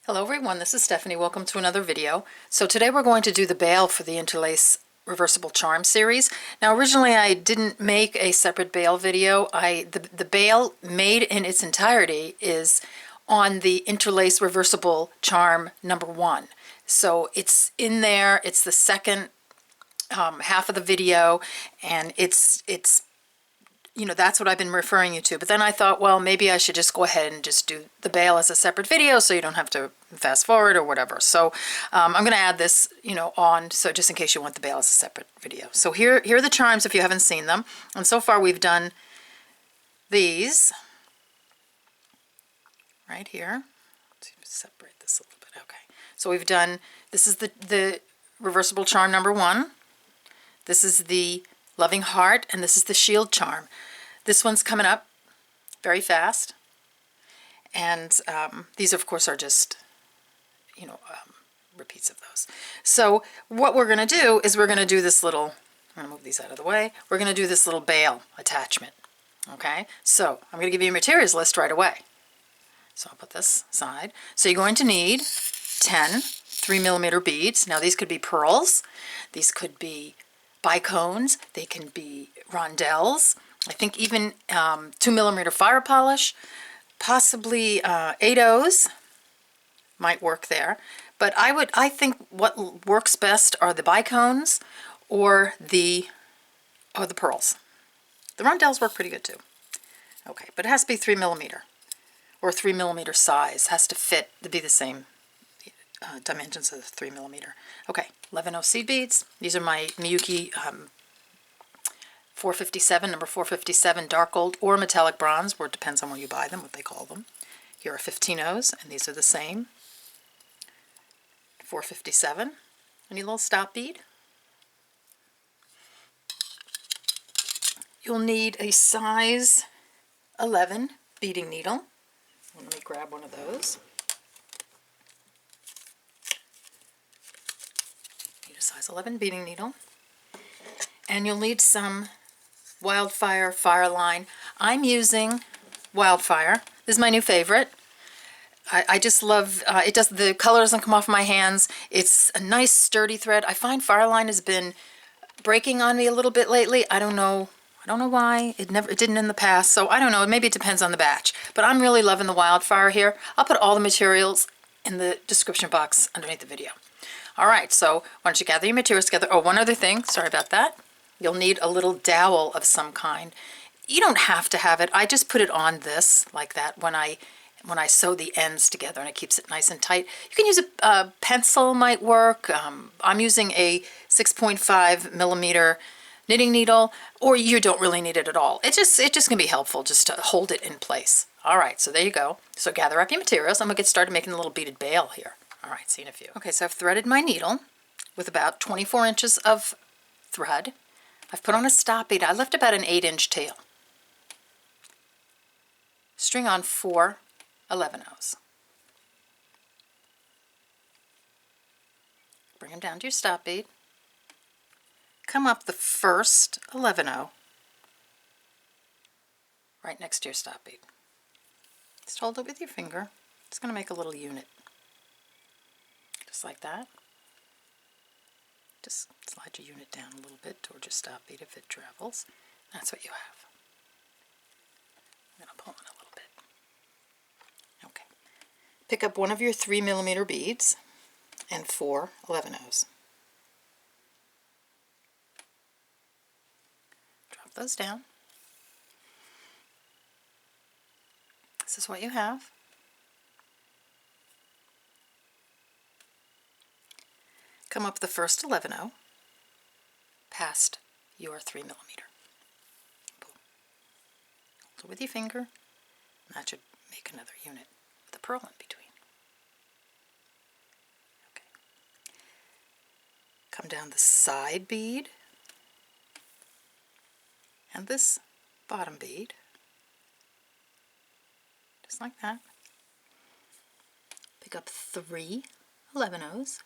Hello everyone, this is Stephanie. Welcome to another video. So today we're going to do the bail for the Interlace Reversible Charm series. Now originally I didn't make a separate bail video. The bail made in its entirety is on the Interlace Reversible Charm #1. So it's in there, it's the second half of the video, and it's you know, that's what I've been referring you to. But then I thought, well, maybe I should just go ahead and just do the bail as a separate video so you don't have to fast forward or whatever. So I'm going to add this, you know, on, so just in case you want the bail as a separate video. So here are the charms if you haven't seen them. And so far we've done these right here. Let's separate this a little bit. Okay. So we've done, this is the Reversible Charm #1. This is the Loving Heart, and this is the Shield Charm. This one's coming up very fast, and these of course are just, you know, repeats of those. So what we're going to do is we're going to do this little, I'm going to move these out of the way, we're going to do this little bail attachment. Okay, so I'm going to give you a materials list right away. So I'll put this aside. So you're going to need 10 3mm beads. Now these could be pearls, these could be Bicones, they can be Rondelles, I think even 2mm fire polish, possibly 8/0s might work there. But I think what works best are the Bicones or the pearls. The Rondelles work pretty good too. Okay, but it has to be 3mm or 3mm size. Has to fit to be the same dimensions of the 3mm. Okay, 11/0 seed beads. These are my Miyuki 457, number 457 dark gold or metallic bronze, where it depends on where you buy them, what they call them. Here are 15/0s, and these are the same. 457. I need a little stop bead. You'll need a size 11 beading needle. Let me grab one of those. Size 11 beading needle, and you'll need some Wildfire Fireline. I'm using Wildfire. This is my new favorite. I just love it. The color doesn't come off my hands. It's a nice sturdy thread. I find Fireline has been breaking on me a little bit lately. I don't know why. It didn't in the past, so I don't know. Maybe it depends on the batch, but I'm really loving the Wildfire here. I'll put all the materials in the description box underneath the video. Alright, so why don't you gather your materials together. Oh, one other thing, sorry about that. You'll need a little dowel of some kind. You don't have to have it. I just put it on this, like that, when I sew the ends together, and it keeps it nice and tight. You can use a pencil, might work. I'm using a 6.5mm knitting needle, or you don't really need it at all. It just can be helpful just to hold it in place. Alright, so there you go. So gather up your materials, and we'll get started making a little beaded bail here. All right, see in a few. Okay, so I've threaded my needle with about 24 inches of thread. I've put on a stop bead. I left about an 8-inch tail. String on 4 11/0s. Bring them down to your stop bead. Come up the first 11/0 right next to your stop bead. Just hold it with your finger. It's going to make a little unit. Just like that. Just slide your unit down a little bit towards your stop bead if it travels. That's what you have. I'm going to pull in a little bit. Okay. Pick up one of your 3mm beads and 4 11/0s. Drop those down. This is what you have. Come up the first 11/0 past your 3mm. Boom. Hold it with your finger, and that should make another unit with a pearl in between. Okay. Come down the side bead and this bottom bead, just like that. Pick up 3 11/0s.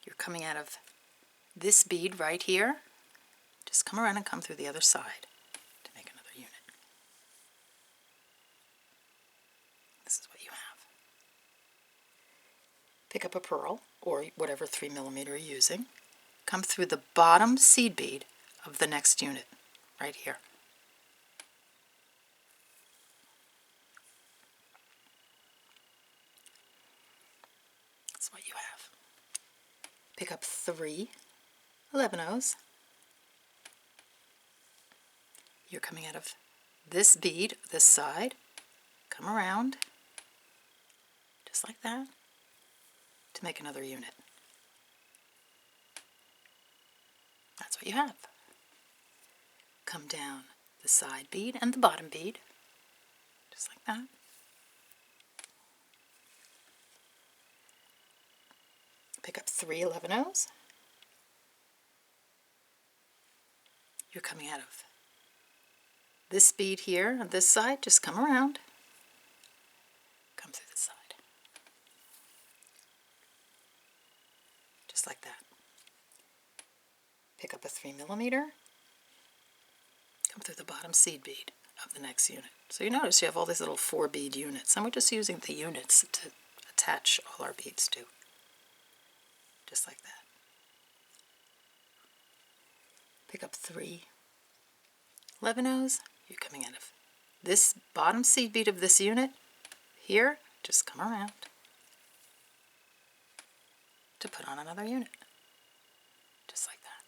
You're coming out of this bead right here. Just come around and come through the other side to make another unit. pick up a pearl, or whatever 3mm you're using, come through the bottom seed bead of the next unit, right here. That's what you have. Pick up 3 11-ohs. You're coming out of this bead, this side, come around, just like that, to make another unit. That's what you have. Come down the side bead and the bottom bead, just like that. Pick up 3 11-ohs. You're coming out of this bead here on this side, just come around, come through this side, just like that. Pick up a 3mm, come through the bottom seed bead of the next unit. So you notice you have all these little 4 bead units, and we're just using the units to attach all our beads to, just like that. Pick up 3 11-ohs. You're coming out of this bottom seed bead of this unit here, just come around to put on another unit, just like that.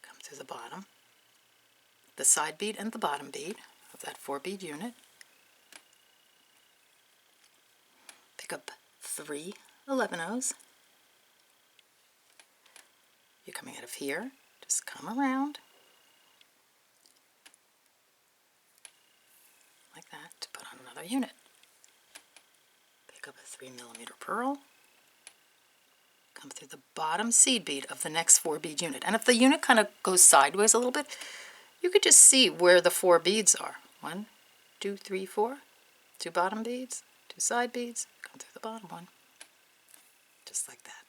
Come through the bottom, the side bead and the bottom bead of that 4 bead unit. Pick up 3 11-ohs. You're coming out of here, just come around like that to put on another unit. Pick up a 3mm pearl, come through the bottom seed bead of the next 4 bead unit. And if the unit kind of goes sideways a little bit, you could just see where the 4 beads are. 1, 2, 3, 4. 2 bottom beads, 2 side beads, come through the bottom one, just like that.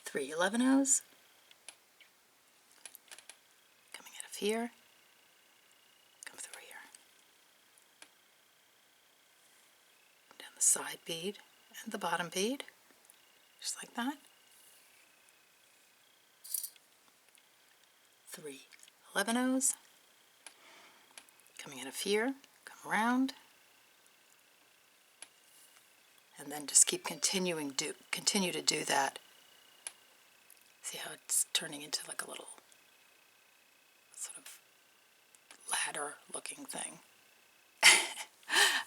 3 11-ohs. Coming out of here, come through here. Come down the side bead and the bottom bead, just like that. 3 11-ohs. Coming out of here, come around, and then just continue to do that. See how it's turning into like a little sort of ladder looking thing.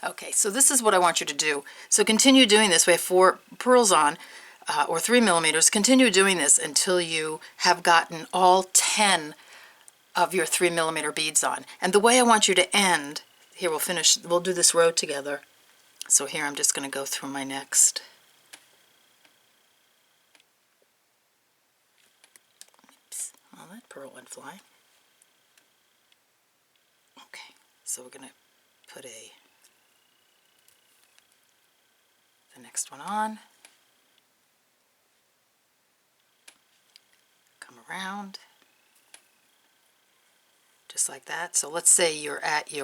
Okay, so this is what I want you to do. So continue doing this. We have 4 pearls on, or 3mm. Continue doing this until you have gotten all 10 of your 3mm beads on. And the way I want you to end, here we'll do this row together. So here I'm just going to go through my next. Oops, well, that pearl went flying. Okay, so we're going to put the next one on. Come around. Just like that. So let's say you're at the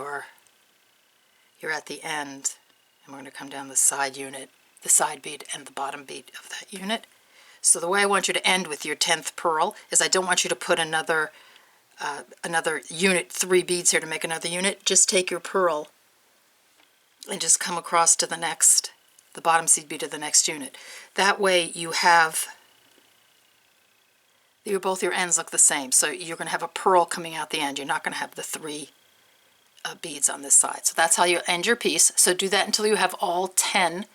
end, and we're going to come down the side unit, the side bead and the bottom bead of that unit. So the way I want you to end with your 10th pearl is I don't want you to put another unit, 3 beads here to make another unit. Just take your pearl and just come across to the bottom seed bead of the next unit. That way you have both your ends look the same. So you're going to have a pearl coming out the end. You're not going to have the 3 beads on this side. So that's how you end your piece. So do that until you have all 10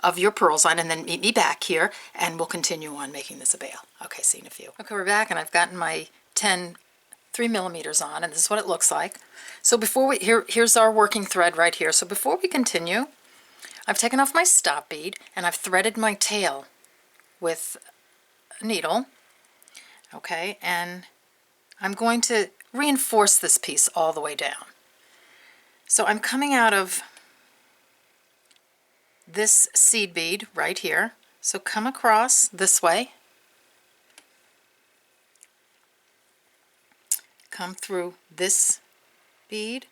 of your pearls on, and then meet me back here and we'll continue on making this a bail. Okay, see you in a few. Okay, we're back, and I've gotten my 10 3mm on, and this is what it looks like. So here's our working thread right here. So before we continue, I've taken off my stop bead and I've threaded my tail with a needle. Okay, and I'm going to reinforce this piece all the way down. So I'm coming out of this seed bead right here. So come across this way. Come through this bead,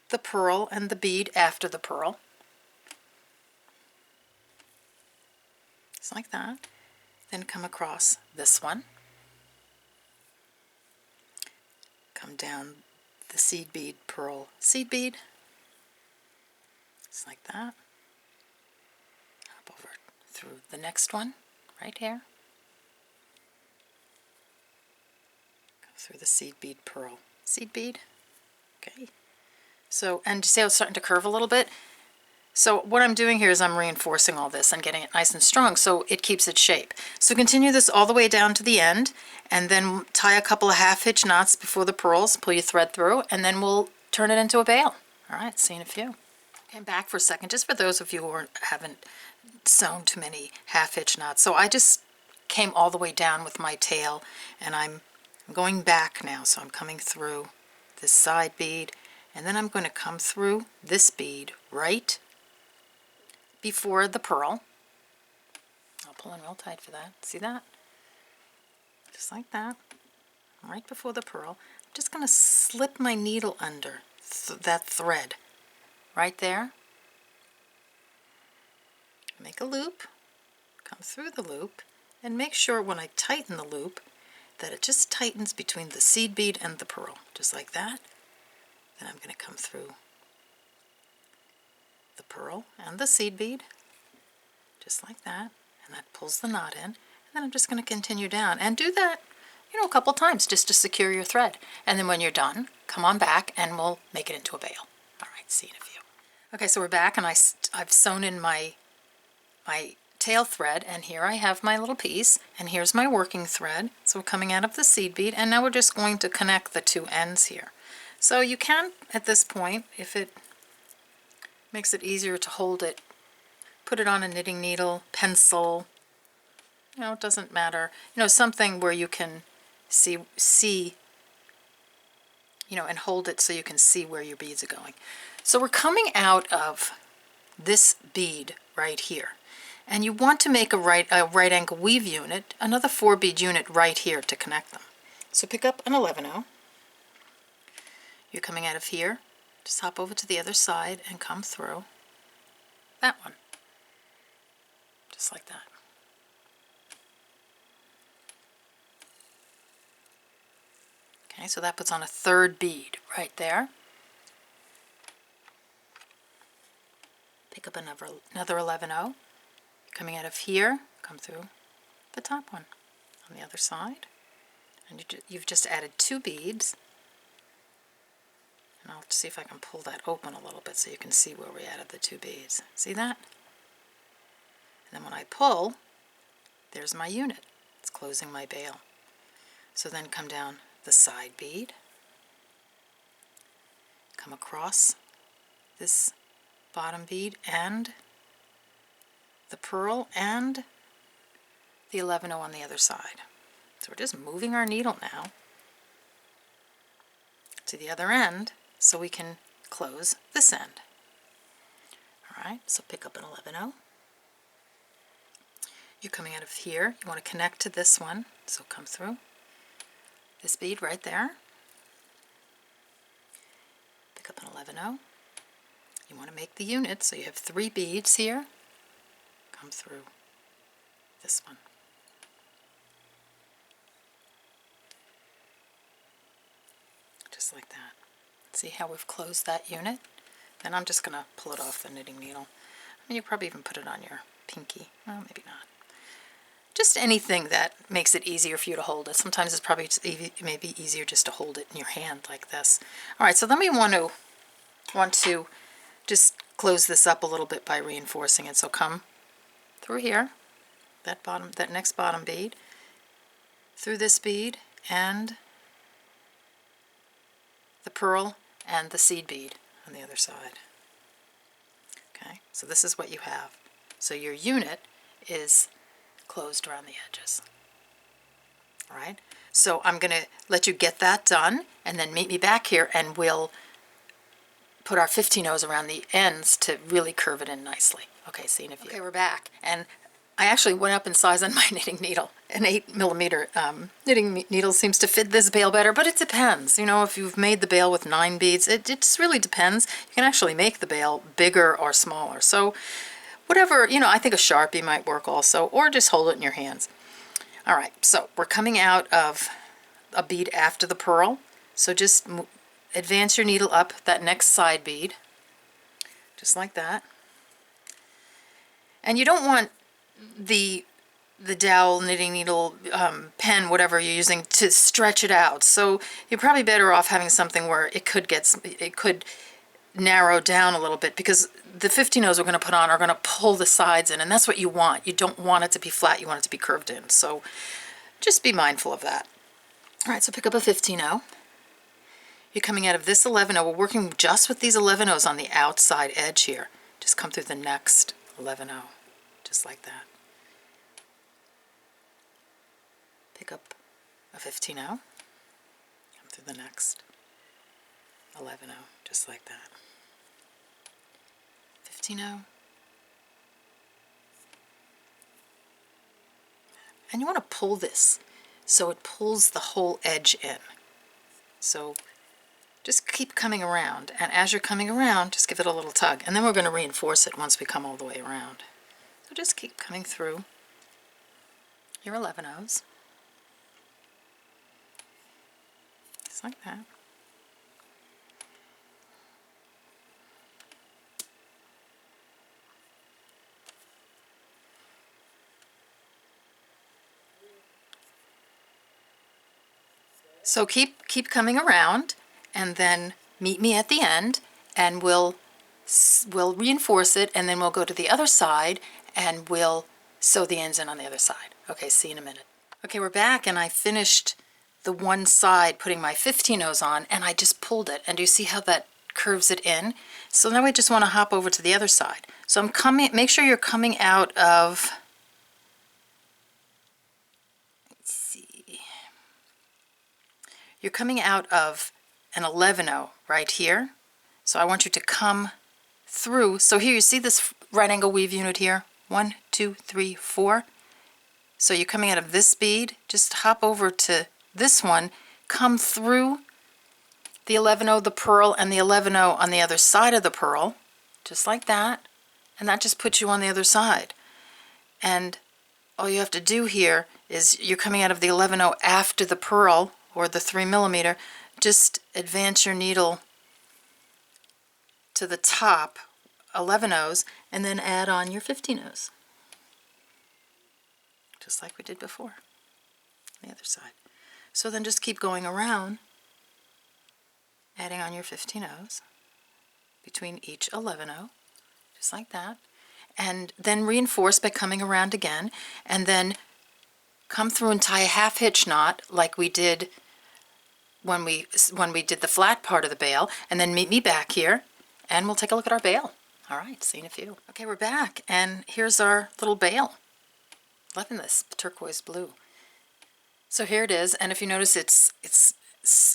the pearl, and the bead after the pearl. just like that. Then come across this one. Come down the seed bead, pearl, seed bead, just like that. Hop over through the next one, right here. Go through the seed bead, pearl, seed bead. Okay. So, and you see how it's starting to curve a little bit? So what I'm doing here is I'm reinforcing all this and getting it nice and strong so it keeps its shape. So continue this all the way down to the end, and then tie a couple of half-hitch knots before the pearls, pull your thread through, and then we'll turn it into a bail. All right, see you in a few. Okay, back for a second, just for those of you who haven't sewn too many half-hitch knots. So I just came all the way down with my tail, and I'm going back now, so I'm coming through this side bead, and then I'm going to come through this bead right before the pearl. I'll pull in real tight for that. See that? Just like that. Right before the pearl. I'm just going to slip my needle under that thread. Right there. Make a loop. Come through the loop. And make sure when I tighten the loop that it just tightens between the seed bead and the pearl. Just like that. Then I'm going to come through the pearl and the seed bead, just like that, and that pulls the knot in, and then I'm just going to continue down and do that, you know, a couple times just to secure your thread, and then when you're done, come on back and we'll make it into a bail. All right, see you in a few. Okay, so we're back, and I've sewn in my tail thread, and here I have my little piece, and here's my working thread. So we're coming out of the seed bead, and now we're just going to connect the two ends here. So you can, at this point, if it makes it easier to hold it, put it on a knitting needle, pencil, you know, it doesn't matter. You know, something where you can see, you know, and hold it so you can see where your beads are going. So we're coming out of this bead right here. And you want to make a right angle weave unit, another 4 bead unit right here to connect them. So pick up an 11-0. You're coming out of here, just hop over to the other side and come through that one, just like that. Okay, so that puts on a 3rd bead right there. Pick up another 11-0. Coming out of here, come through the top one on the other side, and you've just added 2 beads. And I'll see if I can pull that open a little bit so you can see where we added the 2 beads. See that? And then when I pull, there's my unit. It's closing my bail. So then come down the side bead, come across this bottom bead and the pearl and the 11-0 on the other side. So we're just moving our needle now to the other end so we can close this end. Alright, so pick up an 11-0. You're coming out of here, you want to connect to this one, so come through this bead right there. Pick up an 11-0. You want to make the unit, so you have 3 beads here. Come through this one. Just like that. See how we've closed that unit? Then I'm just going to pull it off the knitting needle. I mean, you probably even put it on your pinky. Well, maybe not. Just anything that makes it easier for you to hold it. Sometimes it's probably maybe easier just to hold it in your hand like this. All right, so then we want to just close this up a little bit by reinforcing it. So come through here, that next bottom bead, through this bead and the pearl and the seed bead on the other side. Okay, so this is what you have. So your unit is closed around the edges. All right, so I'm going to let you get that done and then meet me back here and we'll put our 15-0s around the ends to really curve it in nicely. Okay, see you in a few. Okay, we're back. And I actually went up in size on my knitting needle. An 8mm knitting needle seems to fit this bail better, but it depends. You know, if you've made the bail with 9 beads, it just really depends. You can actually make the bail bigger or smaller. So whatever, you know, I think a Sharpie might work also, or just hold it in your hands. All right, so we're coming out of a bead after the pearl, so just advance your needle up that next side bead, just like that. And you don't want the dowel, knitting needle, pen, whatever you're using, to stretch it out. So you're probably better off having something where it could narrow down a little bit, because the 15-0s we're going to put on are going to pull the sides in, and that's what you want. You don't want it to be flat, you want it to be curved in. So just be mindful of that. All right, so pick up a 15-0. You're coming out of this 11-0. We're working just with these 11-0s on the outside edge here. Just come through the next 11-0, just like that. Pick up a 15-0, come through the next 11-0, just like that. 15-0. And you want to pull this so it pulls the whole edge in. So just keep coming around, and as you're coming around, just give it a little tug, and then we're going to reinforce it once we come all the way around. So just keep coming through your 11-0s. Just like that. So keep coming around, and then meet me at the end, and we'll reinforce it, and then we'll go to the other side and we'll sew the ends in on the other side. Okay, see you in a minute. Okay, we're back, and I finished the one side putting my 15-0s on, and I just pulled it, and do you see how that curves it in? So now I just want to hop over to the other side. So I'm coming, make sure you're coming out of, let's see, you're coming out of an 11-0 right here. So I want you to come through. So here you see this right angle weave unit here, 1, 2, 3, 4. So you're coming out of this bead, just hop over to this one, come through the 11-0, the pearl, and the 11-0 on the other side of the pearl, just like that, and that just puts you on the other side. And all you have to do here is you're coming out of the 11-0 after the pearl, or the 3mm, just advance your needle to the top 11-0s, and then add on your 15-0s, just like we did before on the other side. So then just keep going around, adding on your 15-0s between each 11-0, just like that, and then reinforce by coming around again, and then come through and tie a half hitch knot like we did when we did the flat part of the bail, and then meet me back here, and we'll take a look at our bail. All right, see you in a few. Okay, we're back, and here's our little bail. Loving this turquoise blue. So here it is, and if you notice, it's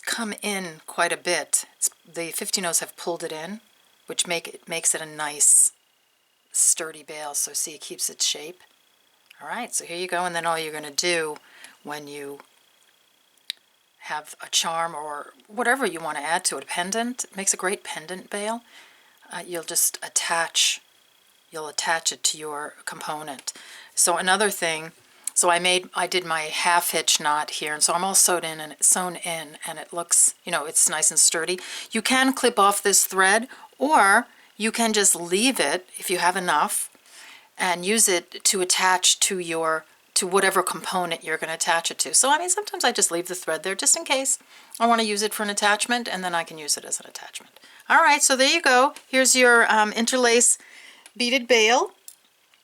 come in quite a bit. The 15-0s have pulled it in, which makes it a nice sturdy bail. So see, it keeps its shape. All right, so here you go, and then all you're going to do when you have a charm or whatever you want to add to it, a pendant, it makes a great pendant bail. You'll just attach it to your component. So another thing, so I did my half hitch knot here, and so I'm all sewn in, and it looks, you know, it's nice and sturdy. You can clip off this thread, or you can just leave it if you have enough and use it to attach to whatever component you're going to attach it to. So I mean, sometimes I just leave the thread there just in case I want to use it for an attachment, and then I can use it as an attachment. All right, so there you go. Here's your Interlace beaded bail.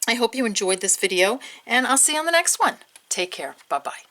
I hope you enjoyed this video, and I'll see you on the next one. Take care. Bye-bye.